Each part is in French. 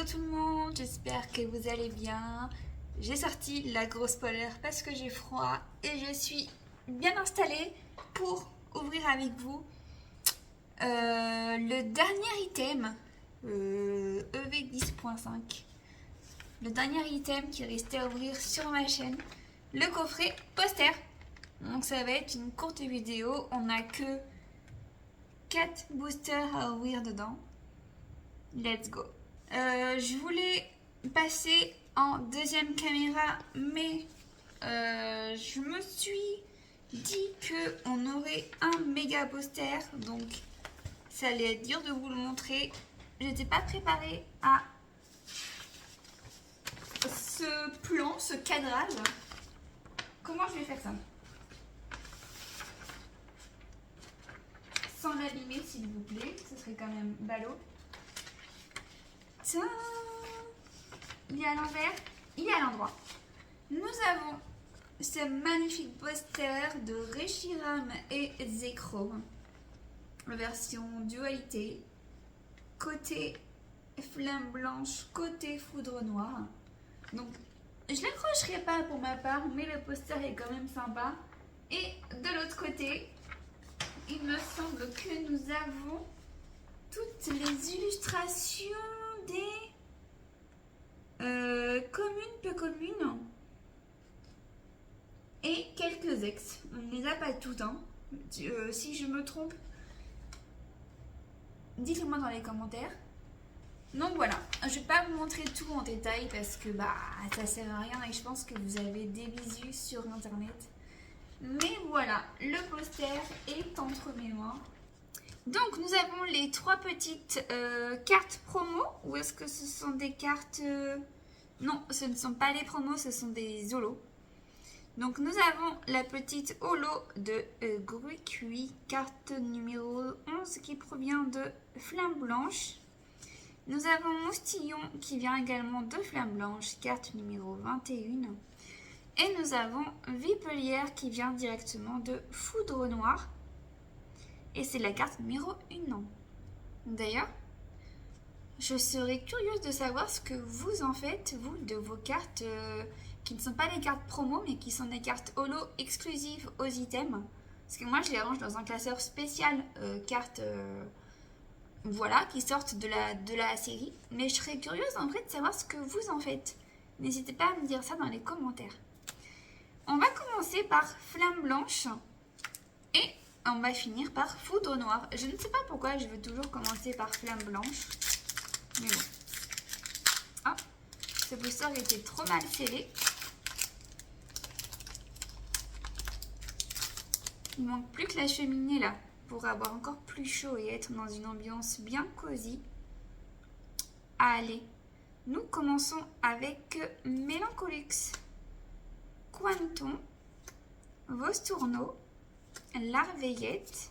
Hello tout le monde, j'espère que vous allez bien. J'ai sorti la grosse polaire parce que j'ai froid et je suis bien installée pour ouvrir avec vous le dernier item EV 10.5. Le dernier item qui restait à ouvrir sur ma chaîne, le coffret poster. Donc ça va être une courte vidéo, on n'a que 4 boosters à ouvrir dedans. Let's go. Je voulais passer en deuxième caméra, mais je me suis dit qu'on aurait un méga poster, donc ça allait être dur de vous le montrer. J'étais pas préparée à ce plan, ce cadrage. Comment je vais faire ça? Sans l'abîmer, s'il vous plaît, ce serait quand même ballot. Tiens, il est à l'envers, il est à l'endroit. Nous avons ce magnifique poster de Reshiram et Zekrom, version dualité, côté flamme blanche, côté foudre noire. Donc, je l'accrocherai pas pour ma part, mais le poster est quand même sympa. Et de l'autre côté, il me semble que nous avons toutes les illustrations des communes, peu communes et quelques ex. On ne les a pas toutes, hein. Si je me trompe, dites-le-moi dans les commentaires. Donc voilà, je ne vais pas vous montrer tout en détail parce que ça sert à rien et je pense que vous avez des visus sur internet. Mais voilà, le poster est entre mes mains. Donc nous avons les 3 petites cartes promo. Ou est-ce que ce sont des cartes... Non, ce ne sont pas les promos, ce sont des holos. Donc nous avons la petite holo de Gruicui, carte numéro 11 qui provient de Flamme Blanche. Nous avons Moustillon qui vient également de Flamme Blanche, carte numéro 21. Et nous avons Vipelière qui vient directement de Foudre Noire. Et c'est la carte numéro 1. D'ailleurs, je serais curieuse de savoir ce que vous en faites, vous, de vos cartes qui ne sont pas des cartes promo, mais qui sont des cartes holo exclusives aux items. Parce que moi, je les range dans un classeur spécial cartes voilà, qui sortent de la série. Mais je serais curieuse en vrai de savoir ce que vous en faites. N'hésitez pas à me dire ça dans les commentaires. On va commencer par Flamme Blanche et on va finir par Foudre Noire. Je ne sais pas pourquoi je veux toujours commencer par Flamme Blanche. Mais bon. Ah, ce booster était trop mal scellé. Il manque plus que la cheminée là pour avoir encore plus chaud et être dans une ambiance bien cosy. Allez, nous commençons avec Mélancolux, Quanton, Vostourneau, Larveillette,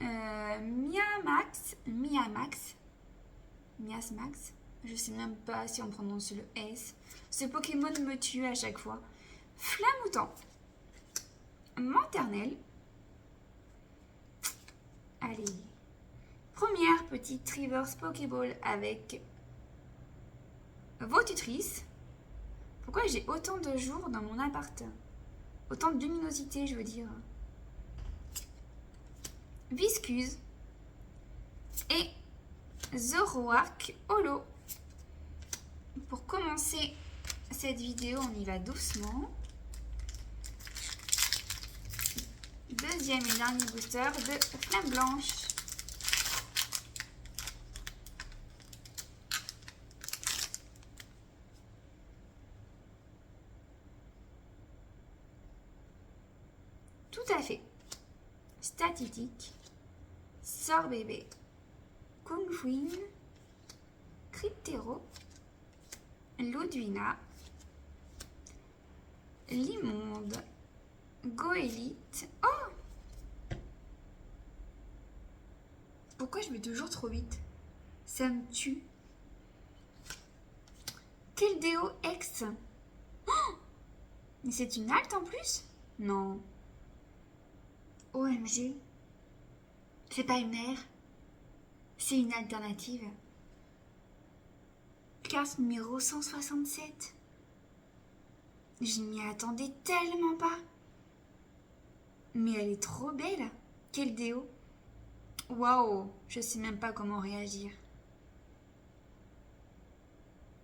Miasmax, je sais même pas si on prononce le S. Ce Pokémon me tue à chaque fois. Flamoutant, Manternelle. Allez, première petite Reverse Pokéball avec Votutrice. Pourquoi j'ai autant de jours dans mon appart? Autant de luminosité, je veux dire. Viscuse et Zoroark Holo. Pour commencer cette vidéo, on y va doucement. Deuxième et dernier booster de Flamme Blanche. Tout à fait. Statistique. Sorbébé, Kungfuin, Cryptero, Ludwina, Limonde, Goélite. Oh! Pourquoi je vais toujours trop vite? Ça me tue. Keldeo X. Oh! Mais c'est une halte en plus? Non. OMG. C'est pas une mère. C'est une alternative. carte numéro 167. Je m'y attendais tellement pas. Mais elle est trop belle. Quel déo. Waouh, je sais même pas comment réagir.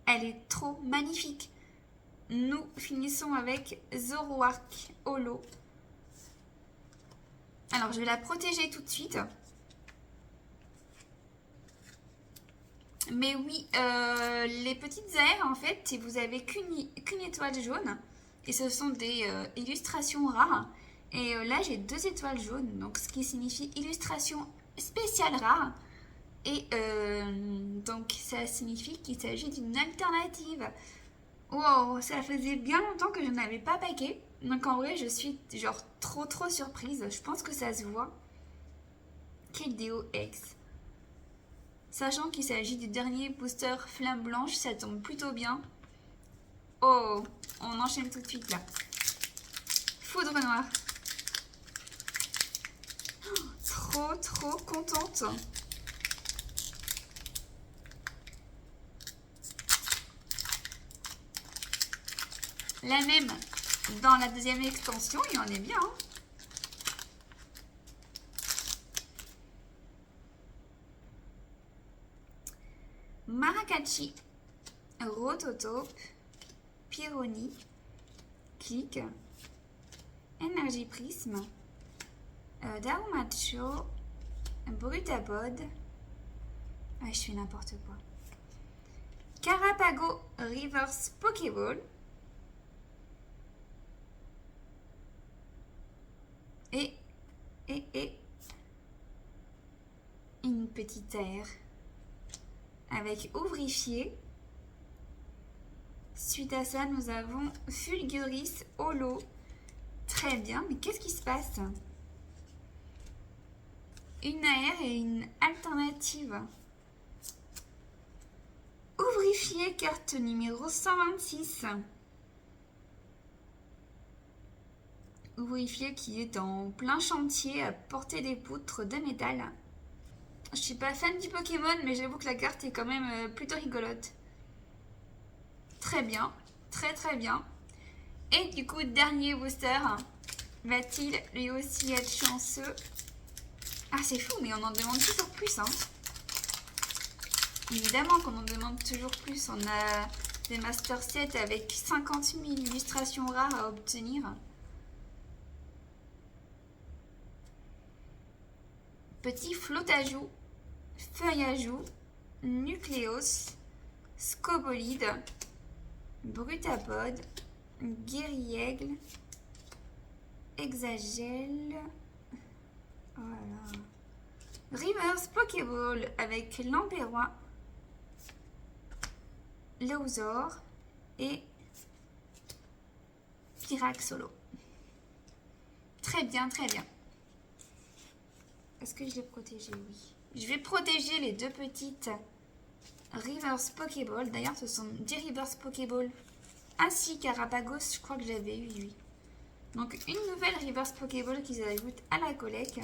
Elle est trop magnifique. Nous finissons avec Zoroark Holo. Alors, je vais la protéger tout de suite. Mais oui, les petites aires, en fait, vous avez qu'une étoile jaune. Et ce sont des illustrations rares. Et là, j'ai 2 étoiles jaunes. Donc, ce qui signifie illustration spéciale rare. Et donc, ça signifie qu'il s'agit d'une alternative. Wow, ça faisait bien longtemps que je n'avais pas paqué. Donc, en vrai, je suis genre trop surprise. Je pense que ça se voit. Quel déo X. Sachant qu'il s'agit du dernier booster Flamme Blanche, ça tombe plutôt bien. Oh, on enchaîne tout de suite là. Foudre Noire. Oh, trop contente. La même dans la deuxième extension, il en est bien. Hein. Maracatchi, Rototope, Pyroni, Click, Energy Prism, Daumacho, Brutapod. Ah, je fais n'importe quoi. Carapago Reverse Pokéball. Et une petite aire avec ouvrifié. Suite à ça, nous avons Fulguris Holo. Très bien, mais qu'est-ce qui se passe? Une aire et une alternative. Ouvrifié, carte numéro 126. Ouvrifié qui est en plein chantier à portée des poutres de métal. Je suis pas fan du Pokémon, mais j'avoue que la carte est quand même plutôt rigolote. Très bien, très bien. Et du coup, dernier booster, va-t-il lui aussi être chanceux? Ah, c'est fou, mais on en demande toujours plus, hein. Évidemment qu'on en demande toujours plus. On a des Master Set avec 50 000 illustrations rares à obtenir. Petit Flottajoux, Feuillajoux, Nucléos, Scobolide, Brutapod, Guéri-Aigle, Hexagel, voilà. Reverse Pokéball avec Lampérois, Léozor et Pyraxolo. Très bien. Est-ce que je l'ai protégé? Oui. Je vais protéger les 2 petites Reverse Pokéball. D'ailleurs, ce sont 10 Reverse Pokéball ainsi qu'Arapagos. Je crois que j'avais eu lui. Donc, une nouvelle Reverse Pokéball qu'ils ajoutent à la collecte.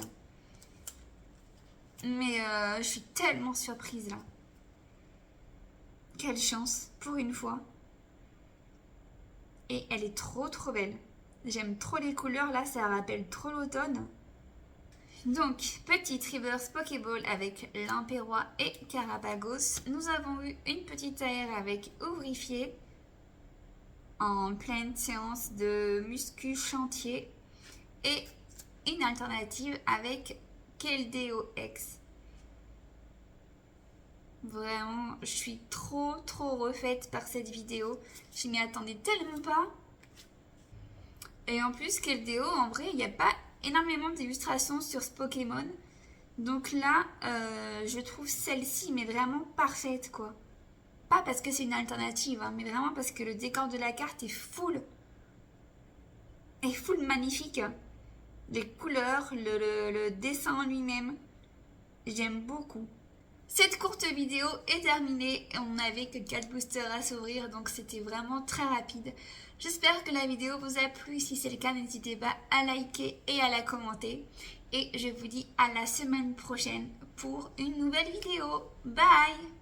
Mais je suis tellement surprise là. Quelle chance, pour une fois. Et elle est trop belle. J'aime trop les couleurs là, ça rappelle trop l'automne. Donc, petite Reverse Pokéball avec Lampérois et Carapagos. Nous avons eu une petite aire avec Ouvrifié en pleine séance de muscu chantier et une alternative avec Keldeo X. Vraiment, je suis trop refaite par cette vidéo. Je m'y attendais tellement pas. Et en plus, Keldeo, en vrai, il n'y a pas énormément d'illustrations sur ce Pokémon. Donc là, je trouve celle-ci, mais vraiment parfaite, quoi. Pas parce que c'est une alternative, hein, mais vraiment parce que le décor de la carte est full. Est full magnifique. Les couleurs, le dessin en lui-même. J'aime beaucoup. Cette courte vidéo est terminée. On n'avait que 4 boosters à s'ouvrir, donc c'était vraiment très rapide. J'espère que la vidéo vous a plu. Si c'est le cas, n'hésitez pas à liker et à la commenter. Et je vous dis à la semaine prochaine pour une nouvelle vidéo. Bye!